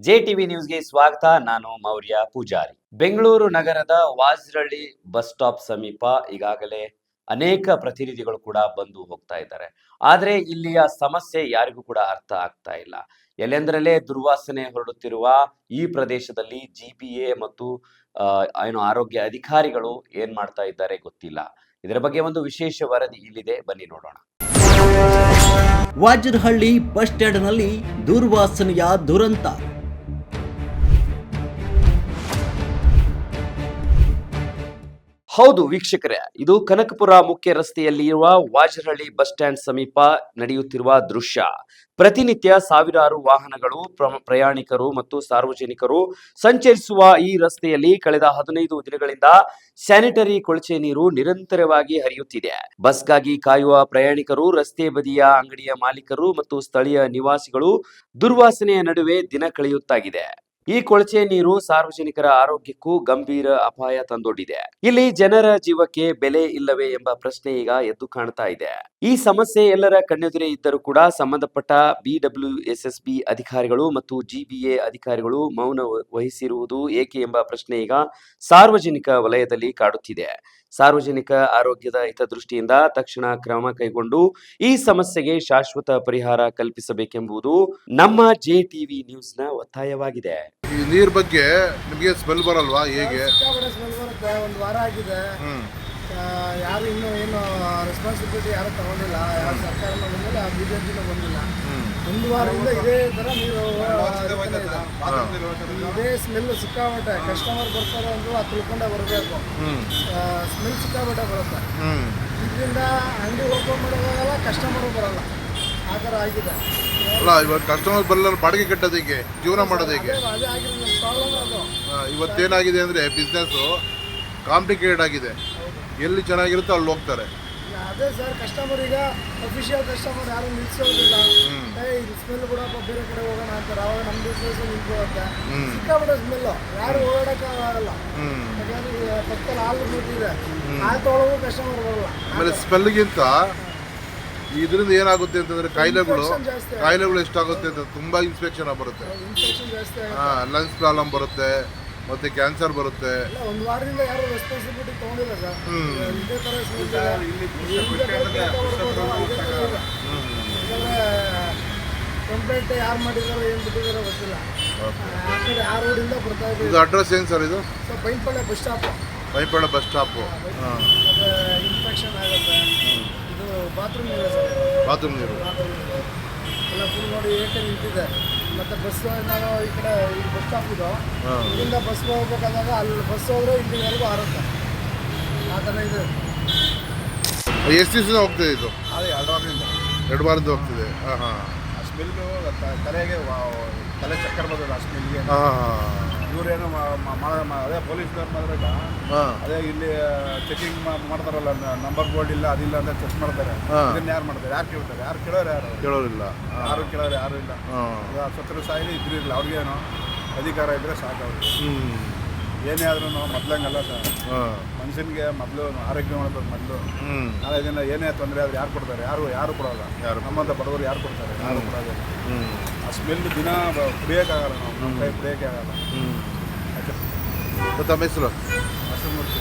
JTV ನ್ಯೂಸ್ಗೆ ಸ್ವಾಗತ. ನಾನು ಮೌರ್ಯ ಪೂಜಾರಿ. ಬೆಂಗಳೂರು ನಗರದ ವಾಜರಳ್ಳಿ ಬಸ್ ಸ್ಟಾಪ್ ಸಮೀಪ ಈಗಾಗಲೇ ಅನೇಕ ಪ್ರತಿನಿಧಿಗಳು ಕೂಡ ಬಂದು ಹೋಗ್ತಾ ಇದ್ದಾರೆ. ಆದರೆ ಇಲ್ಲಿಯ ಸಮಸ್ಯೆ ಯಾರಿಗೂ ಕೂಡ ಅರ್ಥ ಆಗ್ತಾ ಇಲ್ಲ. ಎಲ್ಲೆಂದರಲ್ಲೇ ದುರ್ವಾಸನೆ ಹೊರಡುತ್ತಿರುವ ಈ ಪ್ರದೇಶದಲ್ಲಿ ಜಿಪಿಎ ಮತ್ತು ಆರೋಗ್ಯ ಅಧಿಕಾರಿಗಳು ಏನ್ ಮಾಡ್ತಾ ಇದ್ದಾರೆ ಗೊತ್ತಿಲ್ಲ. ಇದರ ಬಗ್ಗೆ ಒಂದು ವಿಶೇಷ ವರದಿ ಇಲ್ಲಿದೆ, ಬನ್ನಿ ನೋಡೋಣ. ವಾಜರಹಳ್ಳಿ ಬಸ್ ಸ್ಟ್ಯಾಂಡ್ನಲ್ಲಿ ದುರ್ವಾಸನೆಯ ದುರಂತ. ಹೌದು ವೀಕ್ಷಕರೇ, ಇದು ಕನಕಪುರ ಮುಖ್ಯ ರಸ್ತೆಯಲ್ಲಿ ಇರುವ ವಾಜರಹಳ್ಳಿ ಬಸ್ ಸ್ಟ್ಯಾಂಡ್ ಸಮೀಪ ನಡೆಯುತ್ತಿರುವ ದೃಶ್ಯ. ಪ್ರತಿನಿತ್ಯ ಸಾವಿರಾರು ವಾಹನಗಳು, ಪ್ರಯಾಣಿಕರು ಮತ್ತು ಸಾರ್ವಜನಿಕರು ಸಂಚರಿಸುವ ಈ ರಸ್ತೆಯಲ್ಲಿ ಕಳೆದ 15 ದಿನಗಳಿಂದ ಸ್ಯಾನಿಟರಿ ಕೊಳಚೆ ನೀರು ನಿರಂತರವಾಗಿ ಹರಿಯುತ್ತಿದೆ. ಬಸ್ಗಾಗಿ ಕಾಯುವ ಪ್ರಯಾಣಿಕರು, ರಸ್ತೆ ಬದಿಯ ಅಂಗಡಿಯ ಮಾಲೀಕರು ಮತ್ತು ಸ್ಥಳೀಯ ನಿವಾಸಿಗಳು ದುರ್ವಾಸನೆಯ ನಡುವೆ ದಿನ ಕಳೆಯುತ್ತಾಗಿದೆ. ಈ ಕೊಳಚೆ ನೀರು ಸಾರ್ವಜನಿಕರ ಆರೋಗ್ಯಕ್ಕೂ ಗಂಭೀರ ಅಪಾಯ ತಂದೊಡ್ಡಿದೆ. ಇಲ್ಲಿ ಜನರ ಜೀವಕ್ಕೆ ಬೆಲೆ ಇಲ್ಲವೇ ಎಂಬ ಪ್ರಶ್ನೆ ಈಗ ಎದ್ದು ಕಾಣ್ತಾ ಇದೆ. ಈ ಸಮಸ್ಯೆ ಎಲ್ಲರ ಕಣ್ಣೆದುರೇ ಇದ್ದರೂ ಕೂಡ ಸಂಬಂಧಪಟ್ಟ BWSSB ಅಧಿಕಾರಿಗಳು ಮತ್ತು GBA ಅಧಿಕಾರಿಗಳು ಮೌನ ವಹಿಸಿರುವುದು ಏಕೆ ಎಂಬ ಪ್ರಶ್ನೆ ಈಗ ಸಾರ್ವಜನಿಕ ವಲಯದಲ್ಲಿ ಕಾಡುತ್ತಿದೆ. ಸಾರ್ವಜನಿಕ ಆರೋಗ್ಯದ ಹಿತದೃಷ್ಟಿಯಿಂದ ತಕ್ಷಣ ಕ್ರಮ ಕೈಗೊಂಡು ಈ ಸಮಸ್ಯೆಗೆ ಶಾಶ್ವತ ಪರಿಹಾರ ಕಲ್ಪಿಸಬೇಕೆಂಬುದು ನಮ್ಮ JTV ನ್ಯೂಸ್ನ ಒತ್ತಾಯವಾಗಿದೆ. ಈ ನೀರ್ ಬಗ್ಗೆ ನಿಮಗೆ ಸ್ಮೆಲ್ ಬರಲ್ವಾ? ಹೇಗೆ ಸ್ಮೆಲ್ ಬರುತ್ತೆ. ಒಂದು ವಾರ ಆಗಿದೆ, ಯಾರು ಇನ್ನೂ ಏನು ರೆಸ್ಪಾನ್ಸಿಬಿಲಿಟಿ ಯಾರು ತಗೊಂಡಿಲ್ಲ. ಯಾರು ಸರ್ಕಾರನೂ ಬಂದಿಲ್ಲ, BJP ಬಂದಿಲ್ಲ. ಒಂದು ವಾರದಿಂದ ಇದೇ ಥರ ನೀರು ಇದೇ ಸ್ಮೆಲ್ ಸಿಕ್ಕಾಬಟ್ಟೆ. ಕಸ್ಟಮರ್ ಬರ್ತಾರೆ ಅಂದ್ರು ಅದು ತಿಳ್ಕೊಂಡೇ ಬರಬೇಕು. ಸ್ಮೆಲ್ ಸಿಕ್ಕಾಬಟ್ಟೆ ಬರುತ್ತೆ. ಇದರಿಂದ ಅಂಗಡಿ ಓಪನ್ ಮಾಡೋದಾಗಲ್ಲ, ಕಸ್ಟಮರು ಬರಲ್ಲ, ಆ ಥರ ಆಗಿದೆ. ಅಲ್ಲ, ಇವಾಗ ಕಸ್ಟಮರ್ ಬರಲ್ಲ, ಬಾಡಿಗೆ ಕಟ್ಟೋದು ಹೇಗೆ, ಜೀವನ ಮಾಡೋದು ಹೇಗೆ? ಅದೇ ಆಗಿರೋದು ಪ್ರಾಬ್ಲಮ್. ಅದು ಇವತ್ತೇನಾಗಿದೆ ಅಂದರೆ ಬಿಸ್ನೆಸ್ಸು ಕಾಂಪ್ಲಿಕೇಟೆಡ್ ಆಗಿದೆ. ಎಲ್ಲಿ ಚೆನ್ನಾಗಿರುತ್ತೋ ಅಲ್ಲಿ ಹೋಗ್ತಾರೆ. ಅದೇ ಸರ್, ಕಸ್ಟಮರ್ ಈಗ ಅಫಿಷಿಯಲ್ ಕಸ್ಟಮರ್ ಯಾರು ನಿಲ್ಸೋದಿಲ್ಲ. ಇದು ಸ್ಮೆಲ್ ಬಿಡಪ್ಪ, ಬೇರೆ ಕಡೆ ಹೋಗೋಣ ಅಂತಾರೆ. ಅವಾಗ ನಮ್ಮ ಬಿಸ್ನೆಸ್ ನಿಂತ್ಕೊಳ್ಳುತ್ತೆ. ಸಿಕ್ಕಾಬಿಟ್ಟೆ ಸ್ಮೆಲ್ಲು, ಯಾರು ಓಡಾಡೋಕ್ಕಾಗಲ್ಲ. ಯಾಕಂದ್ರೆ ಪಕ್ಕದಲ್ಲಿ ಹಾಲು ಬಿಟ್ಟಿದೆ, ಹಾಲು ತೊಗೊಳ್ಳೋದು ಕಸ್ಟಮರ್ ಬರಲ್ಲ. ಆಮೇಲೆ ಸ್ಮೆಲ್ಗಿಂತ ಇದರಿಂದ ಏನಾಗುತ್ತೆ ಅಂತಂದ್ರೆ ಕಾಯಿಲೆಗಳು ಎಷ್ಟಾಗುತ್ತೆ ಅಂತ ತುಂಬಾ ಇನ್ಫೆಕ್ಷನ್ ಬರುತ್ತೆ. ಲಂಗ್ಸ್ ಪ್ರಾಬ್ಲಮ್ ಬರುತ್ತೆ, ಮತ್ತೆ ಕ್ಯಾನ್ಸರ್ ಬರುತ್ತೆ. ಒಂದು ವಾರದಿಂದ ಯಾರು ರೆಸ್ಪಾನ್ಸಿಬಿಲಿಟಿ ತಗೊಂಡಿಲ್ಲ ಸರ್. ಇದೇ ಥರ ಕಂಪ್ಲೇಂಟ್ ಯಾರು ಮಾಡಿದಾರೋ ಏನು ಬಿಟ್ಟಿದಾರೋ ಗೊತ್ತಿಲ್ಲ. ಆ ಕಡೆ ಆ ರೋಡಿಂದ ಬರ್ತಾ ಇದ್ದೀವಿ. ಇದು ಅಡ್ರೆಸ್ ಏನು ಸರ್? ಇದು sir Baimpalli bus stop. Baimpalli bus stop. ಮತ್ತೆ ಇನ್ಫೆಕ್ಷನ್ ಆಗುತ್ತೆ. ಇದು ಬಾತ್ರೂಮ್ ನೀರು ಸರ್, ಬಾತ್ರೂಮ್ ನೀರು ಎಲ್ಲ ಫುಲ್ ನೋಡಿ ಏಕೆ ನಿಂತಿದೆ. ಮತ್ತು ಬಸ್ ನಾನು ಈ ಕಡೆ ಈ ಬಸ್ ಸ್ಟಾಪ್ ಇದು, ಇಲ್ಲಿಂದ ಬಸ್ ಹೋಗ್ಬೇಕಾದಾಗ ಅಲ್ಲಿ ಬಸ್ ಹೋದ್ರೆ ಇಲ್ಲಿವರೆಗೂ ಆರುತ್ತೆ. ಆ ಥರ ಇದೆ. ಎಷ್ಟು ದಿವಸ ಹೋಗ್ತದೆ ಇದು? ಅದೇ 2 ವಾರದಿಂದ. 2 ವಾರದಿಂದ ಹೋಗ್ತಿದೆ. ಹಾಂ ಹಾಂ. ಆ ಸ್ಮೆಲ್ಲು ತಲೆಗೆ ತಲೆ ಚಕ್ಕರ್ ಬರೋಲ್ಲ ಆ ಸ್ಮೆಲ್ಗೆ. ಇವರೇನು ಅದೇ ಪೊಲೀಸ್ನವ್ರು ಮಾಡಿದಾಗ ಅದೇ ಇಲ್ಲಿ ಚೆಕಿಂಗ್ ಮಾಡ್ತಾರಲ್ಲ, ನಂಬರ್ ಬೋರ್ಡ್ ಇಲ್ಲ ಅದಿಲ್ಲ ಅಂತ ಚೆಕ್ ಮಾಡ್ತಾರೆ. ಇದನ್ನ ಯಾರು ಮಾಡ್ತಾರೆ? ಯಾರು ಕೇಳ್ತಾರೆ? ಯಾರು ಕೇಳೋರಿಲ್ಲ. ಯಾರು ಇಲ್ಲ. ಸತ್ರ ಸಾಯಿಲಿ ಇದ್ರಿಲ್ಲ, ಅವ್ರಿಗೇನು ಅಧಿಕಾರ ಇದ್ರೆ ಸಾಕು. ಅವ್ರಿಗೆ ಏನೇ ಆದ್ರೂ ಮೊದ್ಲಂಗಲ್ಲ ಸರ್. ಮನುಷ್ಯನಿಗೆ ಮೊದಲು ಆರೋಗ್ಯ ಮಾಡ್ಬೇಕು. ಮೊದಲು ನಾಳೆ ದಿನ ಏನೇ ತೊಂದರೆ ಆದ್ರೆ ಯಾರು ಕೊಡ್ತಾರೆ? ಯಾರು ಕೊಡೋಲ್ಲ. ನಮ್ಮಂತ ಬಡವರು ಯಾರು ಕೊಡ್ತಾರೆ? ಯಾರು ಕೊಡೋದಿಲ್ಲ. ಆ ಸ್ಮೆಲ್ ದಿನ ಕುಡಿಯೋಕ್ಕಾಗಲ್ಲ, ನಾವು ನಮ್ಮ ಕೈ ಕುಡಿಯೋಕ್ಕೆ ಆಗಲ್ಲ. ತಮ್ಮ ಹೆಸರು? ನರಸಿಂಹಮೂರ್ತಿ.